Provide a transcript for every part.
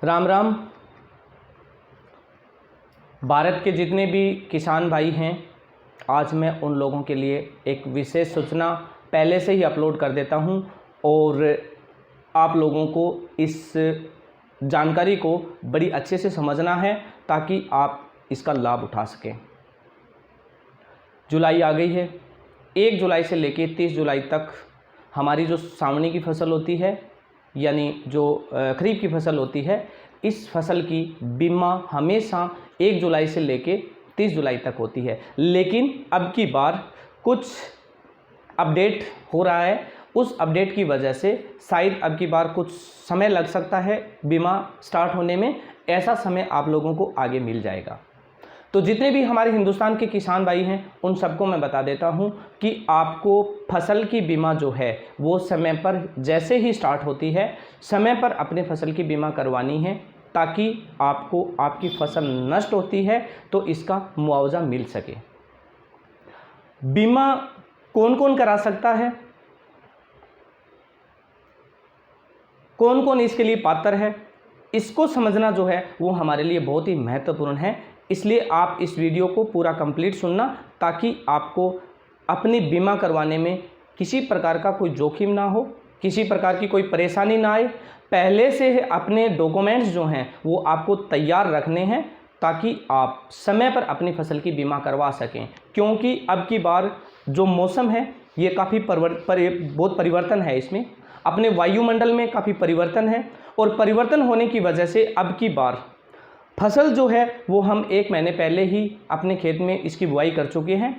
राम राम। भारत के जितने भी किसान भाई हैं, आज मैं उन लोगों के लिए एक विशेष सूचना पहले से ही अपलोड कर देता हूं और आप लोगों को इस जानकारी को बड़ी अच्छे से समझना है ताकि आप इसका लाभ उठा सकें। जुलाई आ गई है। 1 जुलाई से लेकर 30 जुलाई तक हमारी जो सावनी की फसल होती है, यानी जो खरीफ की फसल होती है, इस फसल की बीमा हमेशा 1 जुलाई से लेके 30 जुलाई तक होती है। लेकिन अब की बार कुछ अपडेट हो रहा है, उस अपडेट की वजह से शायद अब की बार कुछ समय लग सकता है बीमा स्टार्ट होने में। ऐसा समय आप लोगों को आगे मिल जाएगा। तो जितने भी हमारे हिंदुस्तान के किसान भाई हैं, उन सबको मैं बता देता हूं कि आपको फसल की बीमा जो है वो समय पर जैसे ही स्टार्ट होती है, समय पर अपने फसल की बीमा करवानी है ताकि आपको आपकी फसल नष्ट होती है तो इसका मुआवजा मिल सके। बीमा कौन कौन करा सकता है, कौन कौन इसके लिए पात्र है, इसको समझना जो है वो हमारे लिए बहुत ही महत्वपूर्ण है। इसलिए आप इस वीडियो को पूरा कंप्लीट सुनना ताकि आपको अपनी बीमा करवाने में किसी प्रकार का कोई जोखिम ना हो, किसी प्रकार की कोई परेशानी ना आए। पहले से अपने डॉक्यूमेंट्स जो हैं वो आपको तैयार रखने हैं ताकि आप समय पर अपनी फसल की बीमा करवा सकें। क्योंकि अब की बार जो मौसम है ये काफ़ी बहुत परिवर्तन है, इसमें अपने वायुमंडल में काफ़ी परिवर्तन है और परिवर्तन होने की वजह से अब की बार फसल जो है वो हम 1 महीने पहले ही अपने खेत में इसकी बुआई कर चुके हैं।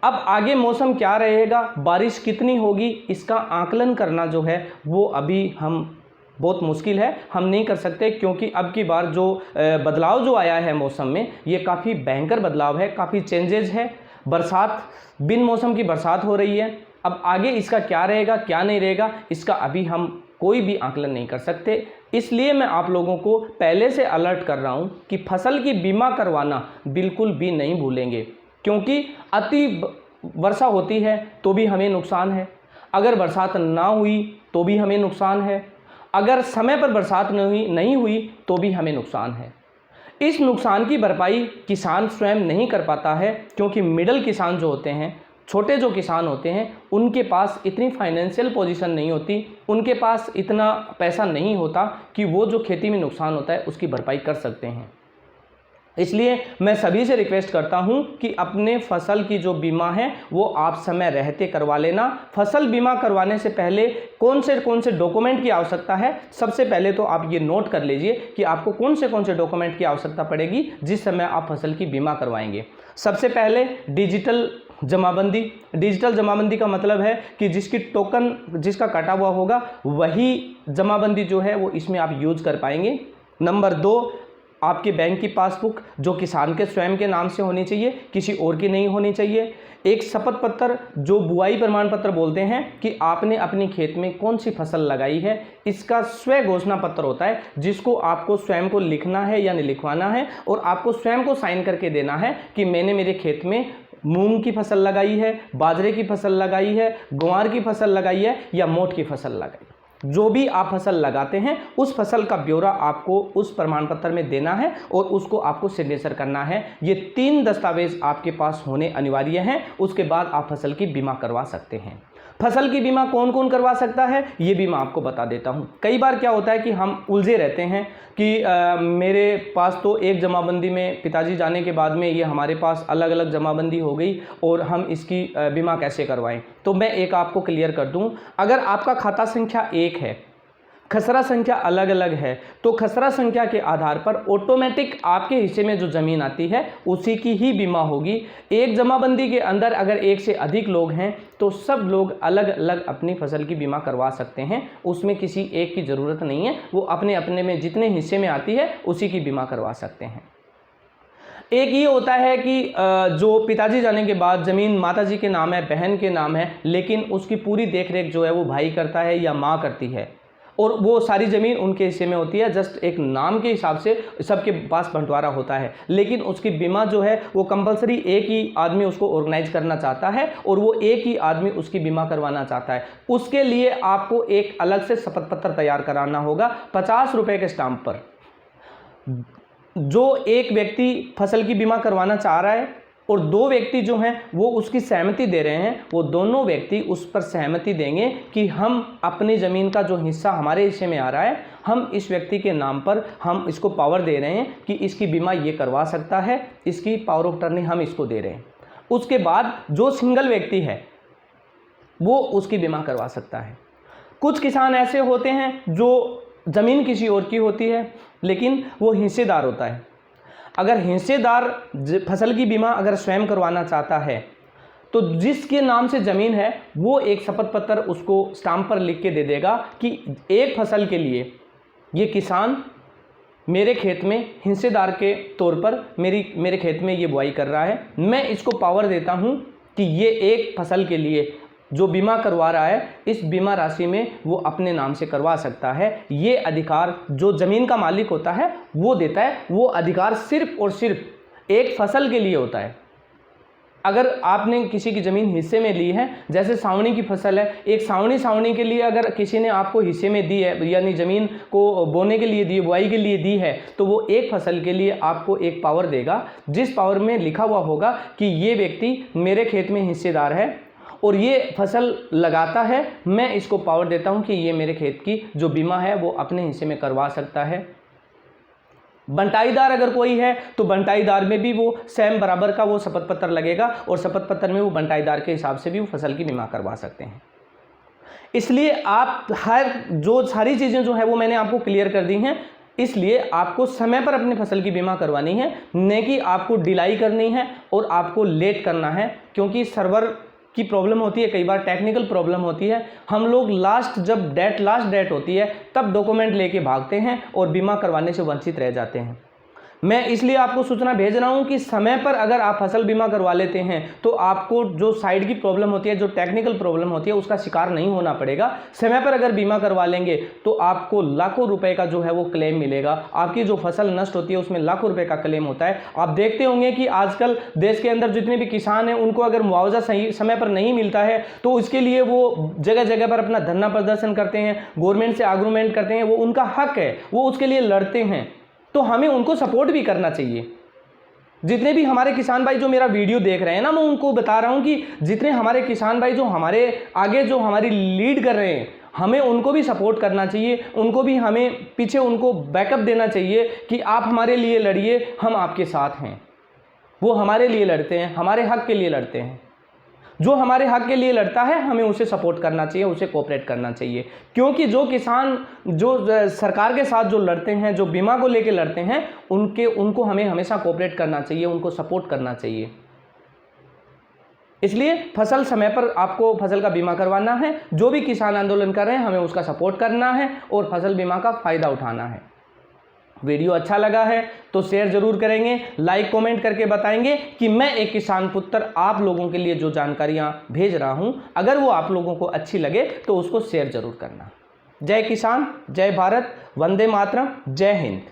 अब आगे मौसम क्या रहेगा, बारिश कितनी होगी, इसका आकलन करना जो है वो अभी हम बहुत मुश्किल है, हम नहीं कर सकते। क्योंकि अब की बार जो बदलाव जो आया है मौसम में, ये काफ़ी भयंकर बदलाव है, काफ़ी चेंजेज है। बरसात, बिन मौसम की बरसात हो रही है। अब आगे इसका क्या रहेगा क्या नहीं रहेगा, इसका अभी हम कोई भी आकलन नहीं कर सकते। इसलिए मैं आप लोगों को पहले से अलर्ट कर रहा हूं कि फसल की बीमा करवाना बिल्कुल भी नहीं भूलेंगे। क्योंकि अति वर्षा होती है तो भी हमें नुकसान है, अगर बरसात ना हुई तो भी हमें नुकसान है, अगर समय पर बरसात नहीं हुई तो भी हमें नुकसान है। इस नुकसान की भरपाई किसान स्वयं नहीं कर पाता है, क्योंकि मिडिल किसान जो होते हैं, छोटे जो किसान होते हैं, उनके पास इतनी फाइनेंशियल पोजीशन नहीं होती, उनके पास इतना पैसा नहीं होता कि वो जो खेती में नुकसान होता है उसकी भरपाई कर सकते हैं। इसलिए मैं सभी से रिक्वेस्ट करता हूं कि अपने फसल की जो बीमा है वो आप समय रहते करवा लेना। फसल बीमा करवाने से पहले कौन से डॉक्यूमेंट की आवश्यकता है, सबसे पहले तो आप ये नोट कर लीजिए कि आपको कौन से डॉक्यूमेंट की आवश्यकता पड़ेगी जिस समय आप फसल की बीमा करवाएंगे। सबसे पहले डिजिटल जमाबंदी। डिजिटल जमाबंदी का मतलब है कि जिसकी टोकन जिसका कटा हुआ होगा वही जमाबंदी जो है वो इसमें आप यूज कर पाएंगे। नंबर 2, आपके बैंक की पासबुक जो किसान के स्वयं के नाम से होनी चाहिए, किसी और की नहीं होनी चाहिए। एक शपथ पत्र जो बुआई प्रमाण पत्र बोलते हैं कि आपने अपनी खेत में कौन सी फसल लगाई है, इसका स्व घोषणा पत्र होता है जिसको आपको स्वयं को लिखना है यानी लिखवाना है और आपको स्वयं को साइन करके देना है कि मैंने मेरे खेत में मूंग की फसल लगाई है, बाजरे की फसल लगाई है, ग्वार की फसल लगाई है या मोठ की फसल लगाई। जो भी आप फसल लगाते हैं उस फसल का ब्यौरा आपको उस प्रमाण पत्र में देना है और उसको आपको सिग्नेचर करना है। ये 3 दस्तावेज आपके पास होने अनिवार्य हैं, उसके बाद आप फसल की बीमा करवा सकते हैं। फसल की बीमा कौन कौन करवा सकता है ये भी मैं आपको बता देता हूं। कई बार क्या होता है कि हम उलझे रहते हैं कि मेरे पास तो एक जमाबंदी में पिताजी जाने के बाद में ये हमारे पास अलग अलग जमाबंदी हो गई और हम इसकी बीमा कैसे करवाएं। तो मैं एक आपको क्लियर कर दूं, अगर आपका खाता संख्या 1 है, खसरा संख्या अलग अलग है, तो खसरा संख्या के आधार पर ऑटोमेटिक आपके हिस्से में जो ज़मीन आती है उसी की ही बीमा होगी। एक जमाबंदी के अंदर अगर 1 से अधिक लोग हैं तो सब लोग अलग अलग अपनी फसल की बीमा करवा सकते हैं, उसमें किसी एक की ज़रूरत नहीं है, वो अपने अपने में जितने हिस्से में आती है उसी की बीमा करवा सकते हैं। एक ये होता है कि जो पिताजी जाने के बाद ज़मीन माताजी के नाम है, बहन के नाम है, लेकिन उसकी पूरी देखरेख जो है वो भाई करता है या माँ करती है। और वो सारी ज़मीन उनके हिस्से में होती है, जस्ट एक नाम के हिसाब से सबके पास बंटवारा होता है, लेकिन उसकी बीमा जो है वो कंपलसरी एक ही आदमी उसको ऑर्गेनाइज करना चाहता है और वो एक ही आदमी उसकी बीमा करवाना चाहता है। उसके लिए आपको एक अलग से शपथ पत्र तैयार कराना होगा 50 रुपये के स्टाम्प पर। जो एक व्यक्ति फसल की बीमा करवाना चाह रहा है और 2 व्यक्ति जो हैं वो उसकी सहमति दे रहे हैं, वो दोनों व्यक्ति उस पर सहमति देंगे कि हम अपनी ज़मीन का जो हिस्सा हमारे हिस्से में आ रहा है, हम इस व्यक्ति के नाम पर हम इसको पावर दे रहे हैं कि इसकी बीमा ये करवा सकता है, इसकी पावर ऑफ टर्नी हम इसको दे रहे हैं। उसके बाद जो सिंगल व्यक्ति है वो उसकी बीमा करवा सकता है। कुछ किसान ऐसे होते हैं जो ज़मीन किसी और की होती है लेकिन वो हिस्सेदार होता है। अगर हिस्सेदार फसल की बीमा अगर स्वयं करवाना चाहता है तो जिसके नाम से ज़मीन है वो एक शपथ पत्र उसको स्टाम्प पर लिख के दे देगा कि एक फसल के लिए ये किसान मेरे खेत में हिस्सेदार के तौर पर मेरे खेत में ये बुआई कर रहा है, मैं इसको पावर देता हूँ कि ये एक फसल के लिए जो बीमा करवा रहा है इस बीमा राशि में वो अपने नाम से करवा सकता है। ये अधिकार जो ज़मीन का मालिक होता है वो देता है। वो अधिकार सिर्फ और सिर्फ एक फसल के लिए होता है। अगर आपने किसी की ज़मीन हिस्से में ली है, जैसे सावनी की फसल है, एक सावनी के लिए अगर किसी ने आपको हिस्से में दी है, यानी ज़मीन को बोने के लिए दी है, बुआई के लिए दी है, तो वो एक फसल के लिए आपको एक पावर देगा, जिस पावर में लिखा हुआ होगा कि ये व्यक्ति मेरे खेत में हिस्सेदार है और ये फसल लगाता है, मैं इसको पावर देता हूँ कि ये मेरे खेत की जो बीमा है वो अपने हिस्से में करवा सकता है। बंटाईदार अगर कोई है तो बंटाईदार में भी वो सेम बराबर का वो शपथ पत्र लगेगा और शपथ पत्र में वो बंटाईदार के हिसाब से भी वो फसल की बीमा करवा सकते हैं। इसलिए आप जो सारी चीज़ें जो है वो मैंने आपको क्लियर कर दी हैं। इसलिए आपको समय पर अपनी फसल की बीमा करवानी है, न कि आपको डिलाई करनी है और आपको लेट करना है, क्योंकि सर्वर की प्रॉब्लम होती है, कई बार टेक्निकल प्रॉब्लम होती है। हम लोग लास्ट डेट होती है तब डॉक्यूमेंट लेके भागते हैं और बीमा करवाने से वंचित रह जाते हैं। मैं इसलिए आपको सूचना भेज रहा हूं कि समय पर अगर आप फसल बीमा करवा लेते हैं तो आपको जो साइड की प्रॉब्लम होती है, जो टेक्निकल प्रॉब्लम होती है, उसका शिकार नहीं होना पड़ेगा। समय पर अगर बीमा करवा लेंगे तो आपको लाखों रुपए का जो है वो क्लेम मिलेगा। आपकी जो फसल नष्ट होती है उसमें लाखों रुपए का क्लेम होता है। आप देखते होंगे कि आजकल देश के अंदर जितने भी किसान हैं उनको अगर मुआवजा सही समय पर नहीं मिलता है तो उसके लिए वो जगह जगह पर अपना धरना प्रदर्शन करते हैं, गवर्नमेंट से आर्गूमेंट करते हैं। वो उनका हक है, वो उसके लिए लड़ते हैं, तो हमें उनको सपोर्ट भी करना चाहिए। जितने भी हमारे किसान भाई जो मेरा वीडियो देख रहे हैं ना, मैं उनको बता रहा हूं कि जितने हमारे किसान भाई जो हमारे आगे जो हमारी लीड कर रहे हैं, हमें उनको भी सपोर्ट करना चाहिए, उनको भी हमें पीछे उनको बैकअप देना चाहिए कि आप हमारे लिए लड़िए, हम आपके साथ हैं। वो हमारे लिए लड़ते हैं, हमारे हक के लिए लड़ते हैं। जो हमारे हक के लिए लड़ता है हमें उसे सपोर्ट करना चाहिए, उसे कोऑपरेट करना चाहिए, क्योंकि जो किसान जो सरकार के साथ जो लड़ते हैं, जो बीमा को लेकर लड़ते हैं, उनको हमें हमेशा कोऑपरेट करना चाहिए, उनको सपोर्ट करना चाहिए। इसलिए फसल समय पर आपको फसल का बीमा करवाना है। जो भी किसान आंदोलन कर रहे हैं हमें उसका सपोर्ट करना है और फसल बीमा का फ़ायदा उठाना है। वीडियो अच्छा लगा है तो शेयर जरूर करेंगे, लाइक कमेंट करके बताएंगे कि मैं एक किसान पुत्र आप लोगों के लिए जो जानकारियां भेज रहा हूं, अगर वो आप लोगों को अच्छी लगे तो उसको शेयर जरूर करना। जय किसान, जय भारत, वंदे मातरम, जय हिंद।